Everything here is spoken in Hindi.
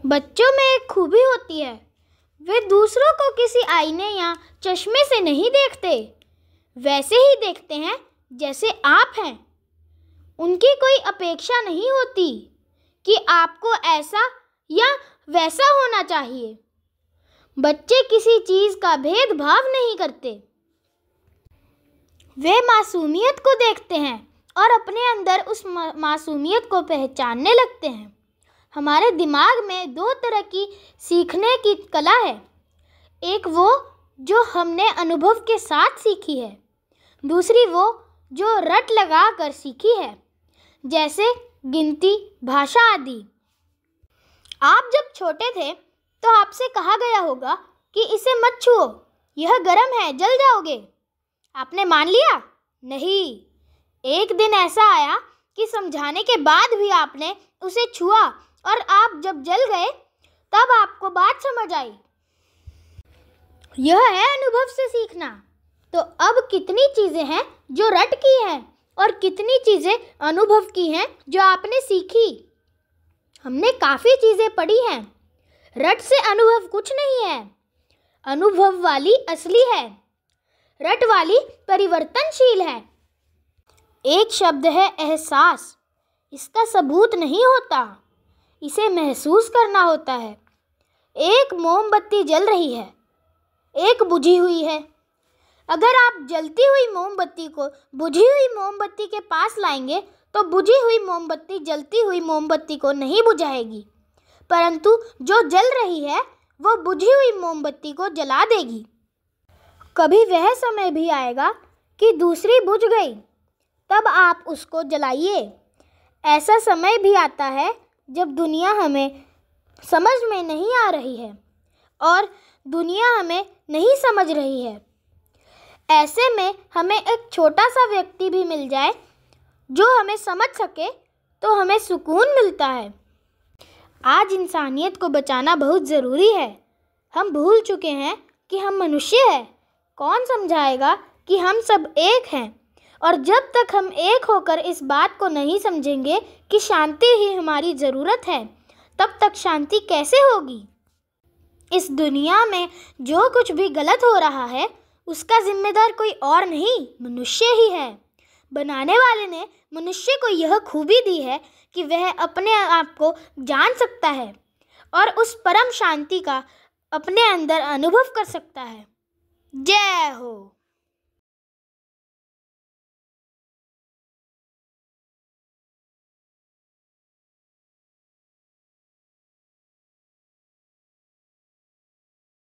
बच्चों में एक खूबी होती है, वे दूसरों को किसी आईने या चश्मे से नहीं देखते, वैसे ही देखते हैं जैसे आप हैं। उनकी कोई अपेक्षा नहीं होती कि आपको ऐसा या वैसा होना चाहिए। बच्चे किसी चीज़ का भेदभाव नहीं करते। वे मासूमियत को देखते हैं और अपने अंदर उस मासूमियत को पहचानने लगते हैं। हमारे दिमाग में दो तरह की सीखने की कला है। एक वो जो हमने अनुभव के साथ सीखी है, दूसरी वो जो रट लगा कर सीखी है, जैसे गिनती, भाषा आदि। आप जब छोटे थे तो आपसे कहा गया होगा कि इसे मत छुओ, यह गर्म है, जल जाओगे। आपने मान लिया? नहीं। एक दिन ऐसा आया कि समझाने के बाद भी आपने उसे छुआ और आप जब जल गए तब आपको बात समझ आई। यह है अनुभव से सीखना। तो अब कितनी चीज़ें हैं जो रट की हैं और कितनी चीज़ें अनुभव की हैं जो आपने सीखी। हमने काफ़ी चीज़ें पढ़ी हैं। रट से अनुभव कुछ नहीं है। अनुभव वाली असली है, रट वाली परिवर्तनशील है। एक शब्द है एहसास। इसका सबूत नहीं होता, इसे महसूस करना होता है। एक मोमबत्ती जल रही है, एक बुझी हुई है। अगर आप जलती हुई मोमबत्ती को बुझी हुई मोमबत्ती के पास लाएंगे तो बुझी हुई मोमबत्ती जलती हुई मोमबत्ती को नहीं बुझाएगी, परंतु जो जल रही है वो बुझी हुई मोमबत्ती को जला देगी। कभी वह समय भी आएगा कि दूसरी बुझ गई, तब आप उसको जलाइए। ऐसा समय भी आता है जब दुनिया हमें समझ में नहीं आ रही है और दुनिया हमें नहीं समझ रही है। ऐसे में हमें एक छोटा सा व्यक्ति भी मिल जाए जो हमें समझ सके तो हमें सुकून मिलता है। आज इंसानियत को बचाना बहुत ज़रूरी है। हम भूल चुके हैं कि हम मनुष्य हैं। कौन समझाएगा कि हम सब एक हैं? और जब तक हम एक होकर इस बात को नहीं समझेंगे कि शांति ही हमारी ज़रूरत है, तब तक शांति कैसे होगी? इस दुनिया में जो कुछ भी गलत हो रहा है उसका जिम्मेदार कोई और नहीं, मनुष्य ही है। बनाने वाले ने मनुष्य को यह खूबी दी है कि वह अपने आप को जान सकता है और उस परम शांति का अपने अंदर अनुभव कर सकता है। जय हो।